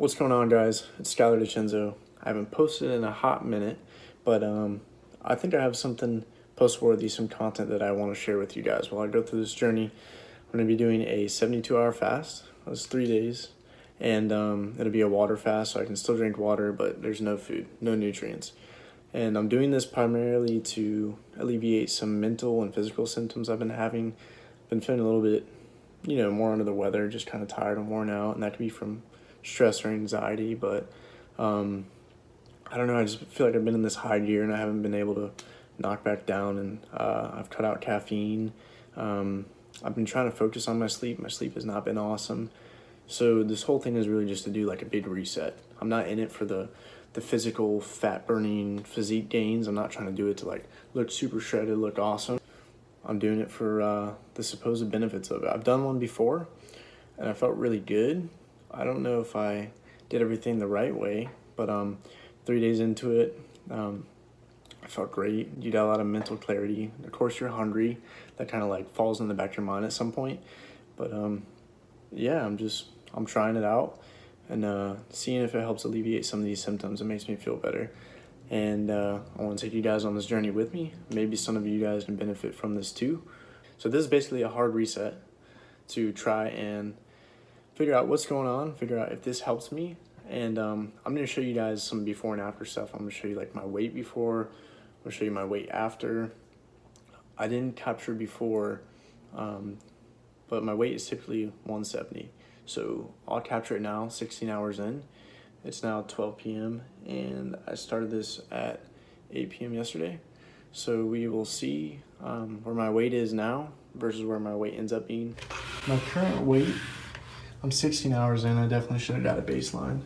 What's going on, guys? It's Skylar DiCenzo. I haven't posted in a hot minute, but I think I have something post-worthy, some content that I want to share with you guys. While I go through this journey, I'm going to be doing a 72-hour fast. That's 3 days, and it'll be a water fast, so I can still drink water, but there's no food, no nutrients. And I'm doing this primarily to alleviate some mental and physical symptoms I've been having. Been feeling a little bit, more under the weather, just kind of tired and worn out, and that could be from stress or anxiety, but I don't know, I just feel like I've been in this high gear and I haven't been able to knock back down, and I've cut out caffeine. I've been trying to focus on my sleep has not been awesome, so this whole thing is really just to do like a big reset. I'm not in it for the physical fat burning physique gains. I'm not trying to do it to like look super shredded, look awesome. I'm doing it for the supposed benefits of it. I've done one before and I felt really good. I don't know if I did everything the right way, but 3 days into it, I felt great. You got a lot of mental clarity. Of course, you're hungry. That kind of like falls in the back of your mind at some point. But yeah, I'm trying it out and seeing if it helps alleviate some of these symptoms. It makes me feel better. And I want to take you guys on this journey with me. Maybe some of you guys can benefit from this too. So this is basically a hard reset to try and figure out what's going on, figure out if this helps me. And I'm going to show you guys some before and after stuff. I'm going to show you like my weight before. I'm going to show you my weight after. I didn't capture before, but my weight is typically 170. So I'll capture it now, 16 hours in. It's now 12 p.m. and I started this at 8 p.m. yesterday. So we will see where my weight is now versus where my weight ends up being. My current weight, I'm 16 hours in. I definitely should have got a baseline.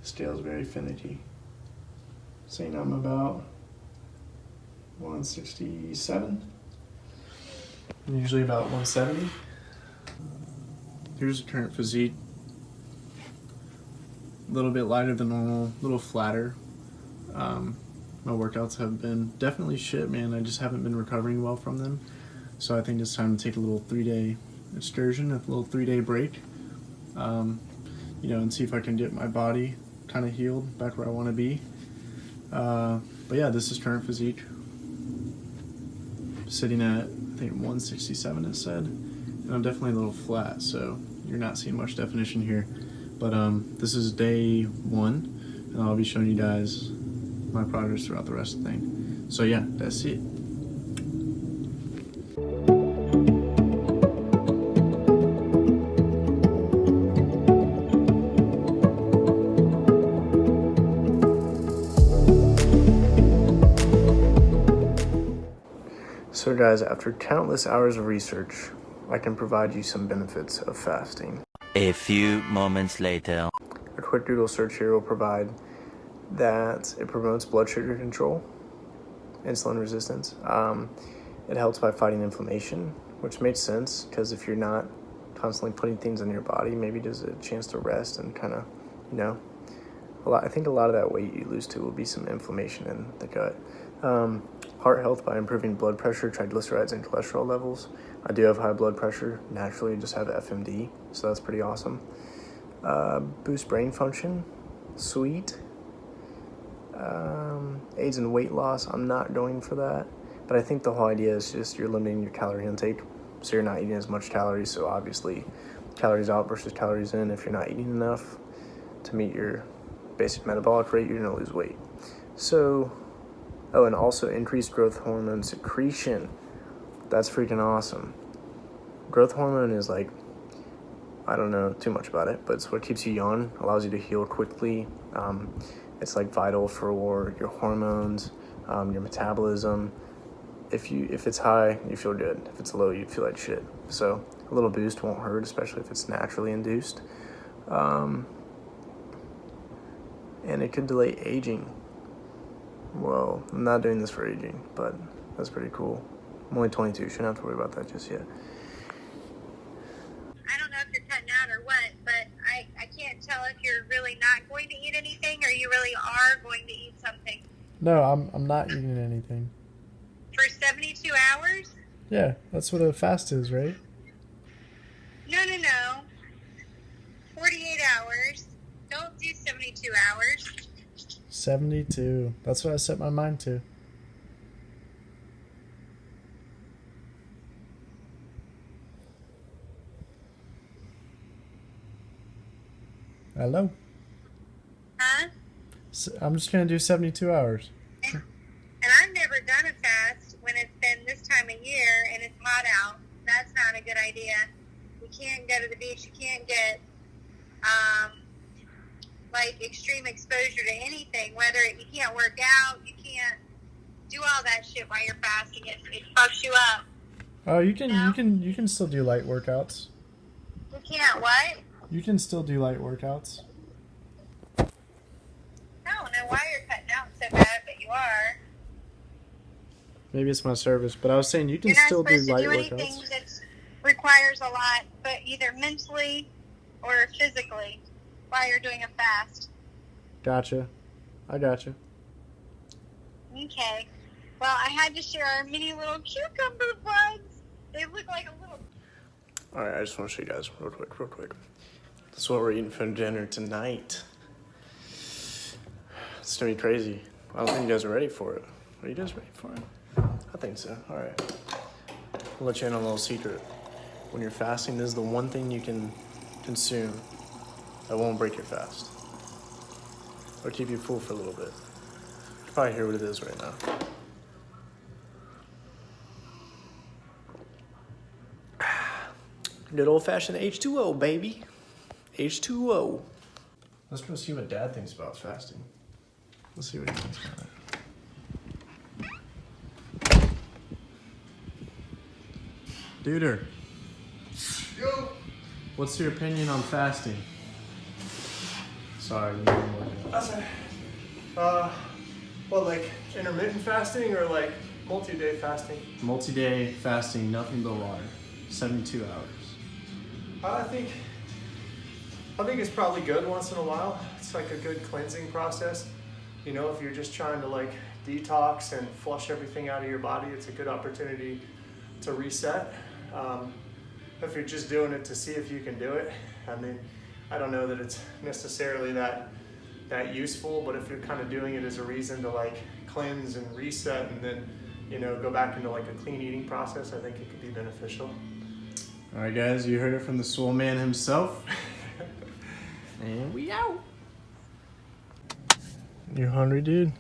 Scale's very finicky. Saying I'm about 167. I'm usually about 170. Here's the current physique. A little bit lighter than normal, a little flatter. My workouts have been definitely shit, man. I just haven't been recovering well from them. So I think it's time to take a little 3-day excursion, a little 3-day break, and see if I can get my body kind of healed back where I want to be. But yeah, this is current physique. Sitting at, I think 167 it said, and I'm definitely a little flat, so you're not seeing much definition here. But this is day 1, and I'll be showing you guys my progress throughout the rest of the thing. So yeah, that's it. So guys, after countless hours of research, I can provide you some benefits of fasting. A few moments later. A quick Google search here will provide that it promotes blood sugar control, insulin resistance. It helps by fighting inflammation, which makes sense because if you're not constantly putting things in your body, maybe there's a chance to rest and kind of, I think a lot of that weight you lose too will be some inflammation in the gut. Heart health by improving blood pressure, triglycerides, and cholesterol levels. I do have high blood pressure. Naturally, I just have FMD, so that's pretty awesome. Boost brain function. Sweet. Aids in weight loss. I'm not going for that, but I think the whole idea is just you're limiting your calorie intake, so you're not eating as much calories. So obviously, calories out versus calories in. If you're not eating enough to meet your basic metabolic rate, you're gonna lose weight. So. Oh, and also increased growth hormone secretion. That's freaking awesome. Growth hormone is like, I don't know too much about it, but it's what keeps you young, allows you to heal quickly. It's like vital for your hormones, your metabolism. If it's high, you feel good. If it's low, you feel like shit. So a little boost won't hurt, especially if it's naturally induced. And it could delay aging. Well, I'm not doing this for aging, but that's pretty cool. I'm only 22, shouldn't have to worry about that just yet. I don't know if you're cutting out or what, but I can't tell if you're really not going to eat anything or you really are going to eat something. No, I'm not eating anything. For 72 hours? Yeah, that's what a fast is, right? No. 72. That's what I set my mind to. Hello? Huh? So I'm just going to do 72 hours. And I've never done a fast when it's been this time of year and it's hot out. That's not a good idea. You can't go to the beach. You can't get like extreme exposure to anything. Whether you can't work out, you can't do all that shit while you're fasting. It fucks you up. Oh, you can still do light workouts. You can't what? You can still do light workouts. I don't know why you're cutting out so bad, but you are. Maybe it's my service, but I was saying you can You're not still do supposed to light do anything workouts. that requires a lot, but either mentally or physically while you're doing a fast. Gotcha. I gotcha. Okay. Well, I had to share our mini little cucumber buds. They look like a little... Alright, I just want to show you guys real quick. This is what we're eating for dinner tonight. It's gonna be crazy. I don't think you guys are ready for it. Are you guys ready for it? I think so. Alright. I'll let you in on a little secret. When you're fasting, this is the one thing you can consume that won't break your fast. Or keep you full for a little bit. You can probably hear what it is right now. Good old-fashioned H2O, baby. H2O. Let's go see what Dad thinks about fasting. Let's see what he thinks about it. Duder. Yo. What's your opinion on fasting? Sorry, you didn't work it out. That's well, like intermittent fasting or like multi-day fasting? Multi-day fasting, nothing but water. 72 hours. I think it's probably good once in a while. It's like a good cleansing process. You know, if you're just trying to like detox and flush everything out of your body, it's a good opportunity to reset. If you're just doing it to see if you can do it, I mean, I don't know that it's necessarily that useful, but if you're kind of doing it as a reason to like cleanse and reset and then, you know, go back into like a clean eating process, I think it could be beneficial. All right, guys, you heard it from the swole man himself. And we out. You hungry, dude?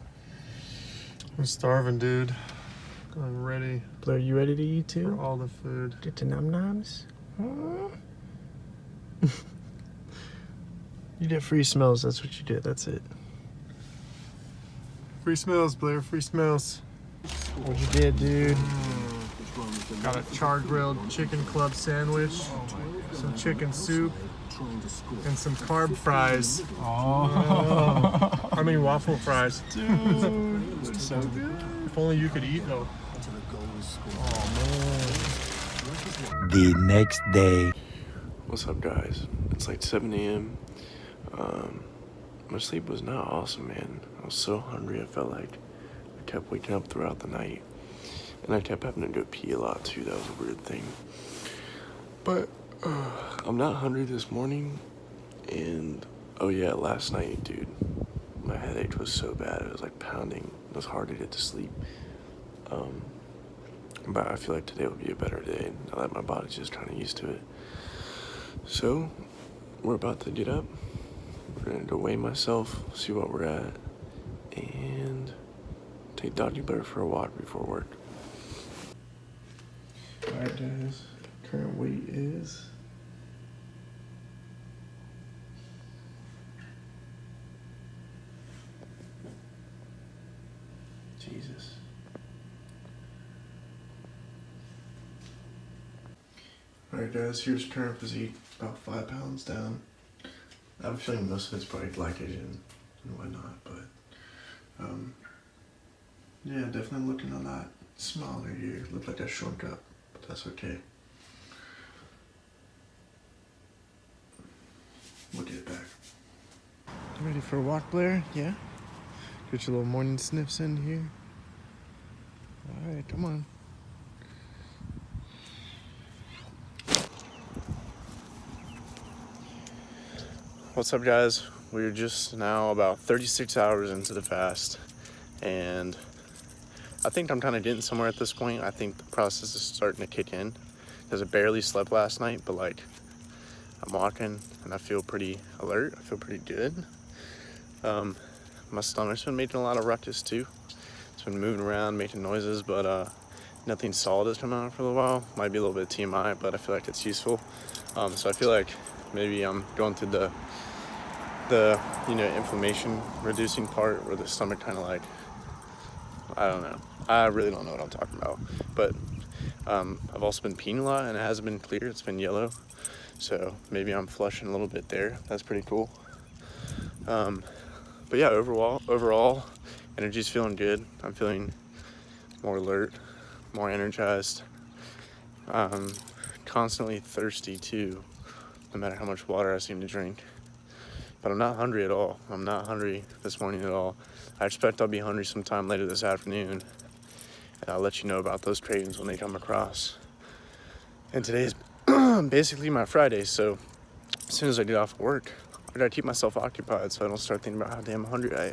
I'm starving, dude. I'm ready Blair, you ready to eat for too? all the food. Get to num-nums? You did free smells, that's what you did, that's it. Free smells, Blair, free smells. What you did, dude? Got a char-grilled chicken club sandwich, some chicken soup, and some carb fries. Oh. I mean waffle fries. Dude, so good. If only you could eat though. The next day. What's up, guys? It's like 7 a.m. My sleep was not awesome, man. I was so hungry, I felt like I kept waking up throughout the night. And I kept having to go pee a lot, too. That was a weird thing. But I'm not hungry this morning. And, oh yeah, last night, dude, my headache was so bad. It was like pounding. It was hard to get to sleep. But I feel like today will be a better day now that my body's just kind of used to it. So, we're about to get up. We're gonna go weigh myself, see what we're at, and take Doggy Bear for a walk before work. Alright, guys, current weight is Jesus. Alright, guys, here's current physique, about 5 pounds down. I'm feeling most of it's probably glycogen and whatnot, but yeah, definitely looking a lot smaller here. Look like I shrunk up, but that's okay. We'll get it back. You ready for a walk, Blair? Yeah? Get your little morning sniffs in here. Alright, come on. What's up, guys? we're just now about 36 hours into the fast, and I think I'm kind of getting somewhere at this point. I think the process is starting to kick in, because I barely slept last night, but like I'm walking and I feel pretty alert. I feel pretty good. My stomach's been making a lot of ruckus too. It's been moving around, making noises, but nothing solid has come out for a little while. Might be a little bit TMI, but I feel like it's useful. So I feel like maybe I'm going through the inflammation reducing part, where the stomach kind of like, I don't know. I really don't know what I'm talking about. But I've also been peeing a lot, and it hasn't been clear. It's been yellow. So maybe I'm flushing a little bit there. That's pretty cool. But yeah, overall, energy's feeling good. I'm feeling more alert, more energized. Constantly thirsty too, no matter how much water I seem to drink. But I'm not hungry at all. I'm not hungry this morning at all. I expect I'll be hungry sometime later this afternoon, and I'll let you know about those cravings when they come across. And today's basically my Friday, so as soon as I get off work, I gotta keep myself occupied so I don't start thinking about how damn hungry I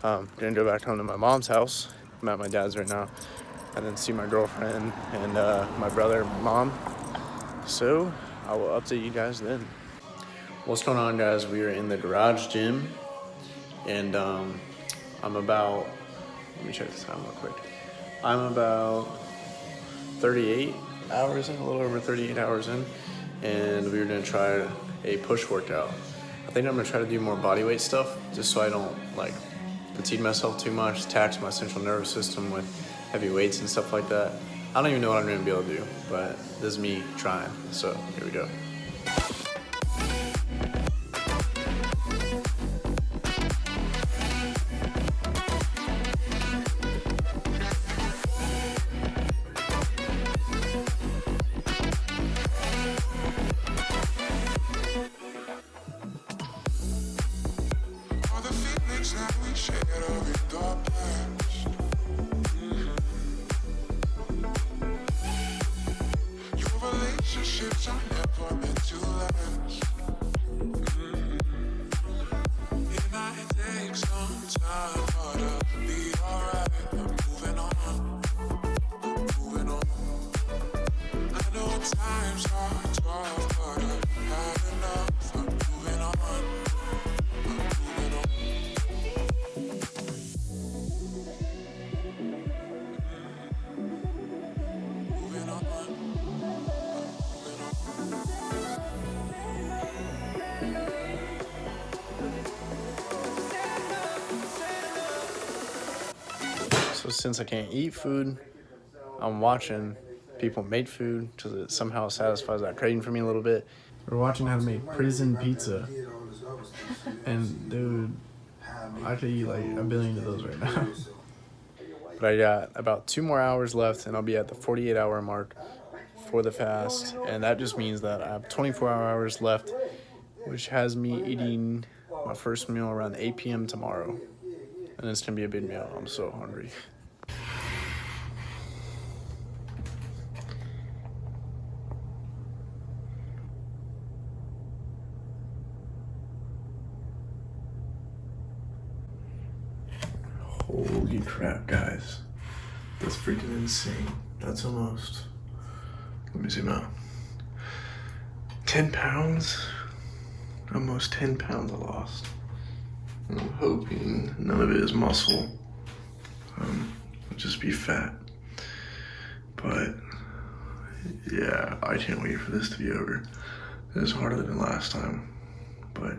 am. Gonna go back home to my mom's house. I'm at my dad's right now, and then see my girlfriend and my brother and my mom. So I will update you guys then. What's going on, guys? We are in the garage gym, and I'm about, let me check the time real quick. I'm about 38 hours in, a little over 38 hours in, and we were gonna try a push workout. I think I'm gonna try to do more body weight stuff, just so I don't like fatigue myself too much, tax my central nervous system with heavy weights and stuff like that. I don't even know what I'm gonna be able to do, but this is me trying, so here we go. So since I can't eat food, I'm watching people make food because it somehow satisfies that craving for me a little bit. We're watching how to make prison pizza. And dude, I could eat like a billion of those right now. But I got about 2 more hours left, and I'll be at the 48-hour mark for the fast. And that just means that I have 24 hours left, which has me eating my first meal around 8 p.m. tomorrow. And it's gonna be a big meal. I'm so hungry. Holy crap, guys. That's freaking insane. That's almost, let me zoom out. 10 pounds? Almost 10 pounds I lost. I'm hoping none of it is muscle. It'll just be fat. But yeah, I can't wait for this to be over. It is harder than last time. But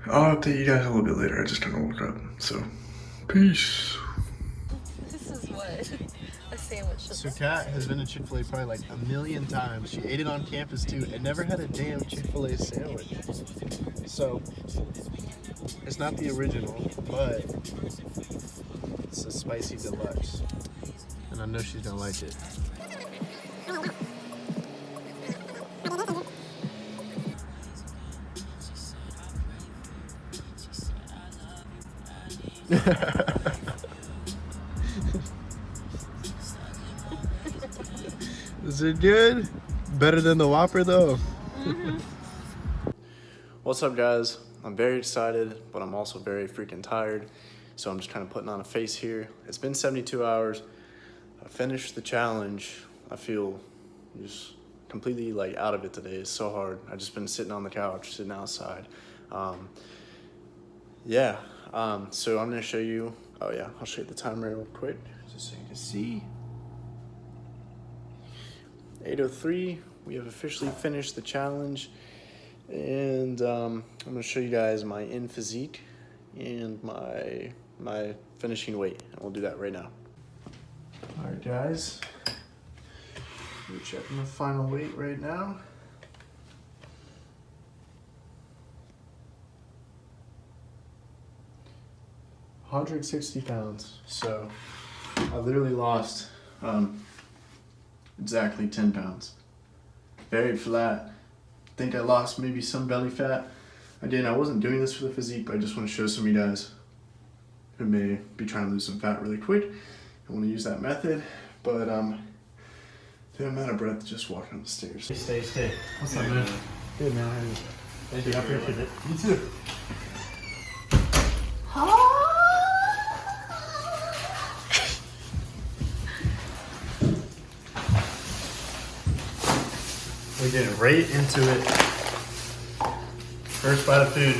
I'll update you guys a little bit later. I just kind of woke up. So, peace. This is what a sandwich is. So Kat has been to Chick-fil-A probably like a million times. She ate it on campus too and never had a damn Chick-fil-A sandwich. So it's not the original, but it's a spicy deluxe. And I know she's gonna like it. Is it good? Better than the Whopper though. What's up, guys? I'm very excited, but I'm also very freaking tired. So I'm just kind of putting on a face here. It's been 72 hours. I finished the challenge. I feel just completely like out of it today. It's so hard. I've just been sitting on the couch, sitting outside. So I'm gonna show you, I'll show you the timer real quick, just so you can see. 8:03, we have officially finished the challenge. And I'm gonna show you guys my in physique and my finishing weight, and we'll do that right now. All right, guys, we're checking the final weight right now. £160. So I literally lost exactly 10 pounds. Very flat. Think I lost maybe some belly fat. I didn't. I wasn't doing this for the physique, but I just want to show some of you guys who may be trying to lose some fat really quick. I want to use that method, but dude, I'm out of breath just walking up the stairs. Stay. What's up, man? Good, man. How are you? Thank you. I appreciate it. You too. We get right into it. First bite of food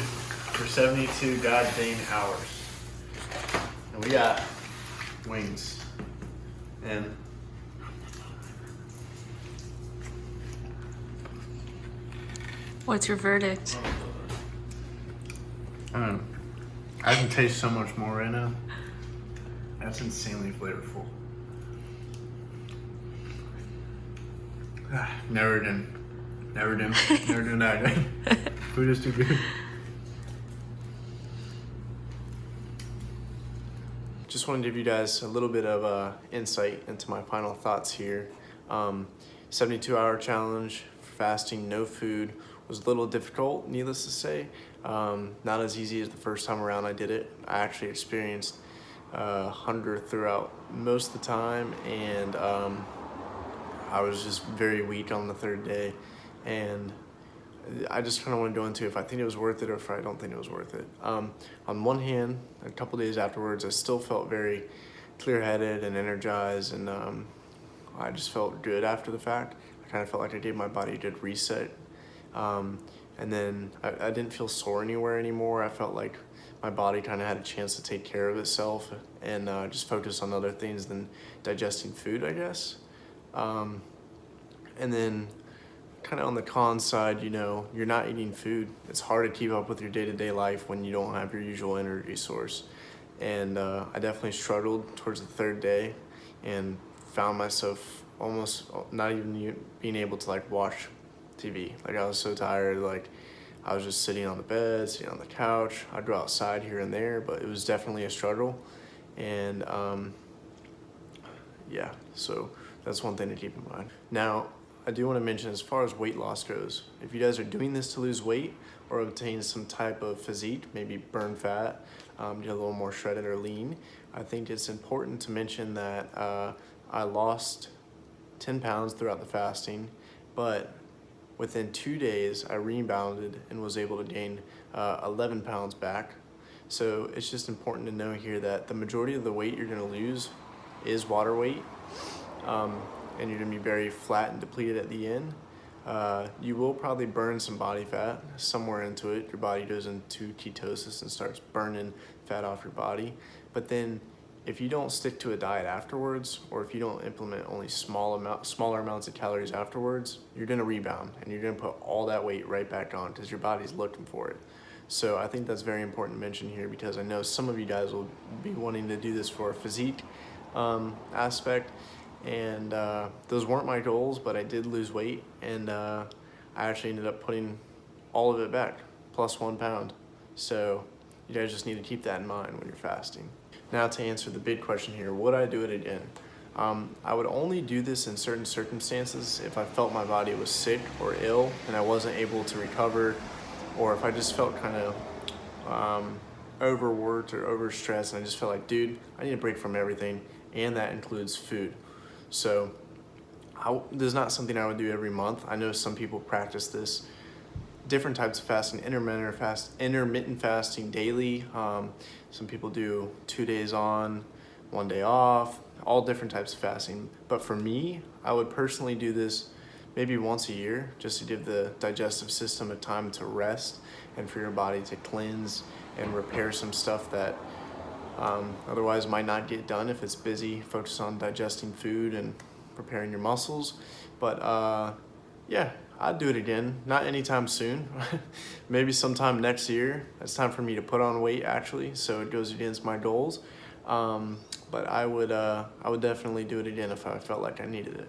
for 72 goddamn hours. And we got wings. And What's your verdict? I can taste so much more right now. That's insanely flavorful. Never doing that again. Food is too good. Just want to give you guys a little bit of insight into my final thoughts here. 72-hour challenge, fasting, no food, was a little difficult, needless to say. Not as easy as the first time around I did it. I actually experienced hunger throughout most of the time, and I was just very weak on the third day, and I just kind of want to go into if I think it was worth it or if I don't think it was worth it. On one hand, a couple days afterwards, I still felt very clear-headed and energized, and I just felt good after the fact. I kind of felt like I gave my body a good reset. And then I didn't feel sore anywhere anymore. I felt like my body kind of had a chance to take care of itself and just focus on other things than digesting food, I guess. And then kind of on the con side, you know, you're not eating food. It's hard to keep up with your day-to-day life when you don't have your usual energy source. And I definitely struggled towards the third day and found myself almost not even being able to like watch TV. Like I was so tired, like I was just sitting on the bed, sitting on the couch. I'd go outside here and there, but it was definitely a struggle. And so that's one thing to keep in mind. Now, I do want to mention as far as weight loss goes, if you guys are doing this to lose weight or obtain some type of physique, maybe burn fat, get a little more shredded or lean, I think it's important to mention that I lost 10 pounds throughout the fasting, but within 2 days, I rebounded and was able to gain 11 pounds back. So it's just important to know here that the majority of the weight you're gonna lose is water weight, and you're gonna be very flat and depleted at the end. You will probably burn some body fat somewhere into it. Your body goes into ketosis and starts burning fat off your body. But then if you don't stick to a diet afterwards, or if you don't implement only smaller amounts of calories afterwards, you're gonna rebound and you're gonna put all that weight right back on because your body's looking for it. So I think that's very important to mention here because I know some of you guys will be wanting to do this for a physique aspect, and those weren't my goals, but I did lose weight, and I actually ended up putting all of it back, plus 1 pound. So you guys just need to keep that in mind when you're fasting. Now to answer the big question here, would I do it again? I would only do this in certain circumstances if I felt my body was sick or ill and I wasn't able to recover, or if I just felt kind of overworked or overstressed and I just felt like, dude, I need a break from everything, and that includes food. So this is not something I would do every month. I know some people practice this different types of fasting, intermittent fasting daily. Some people do 2 days on, 1 day off, all different types of fasting. But for me, I would personally do this maybe once a year, just to give the digestive system a time to rest and for your body to cleanse and repair some stuff that otherwise might not get done if it's busy, focus on digesting food and preparing your muscles. But yeah, I'd do it again. Not anytime soon. Maybe sometime next year. It's time for me to put on weight, actually, so it goes against my goals. But I would definitely do it again if I felt like I needed it.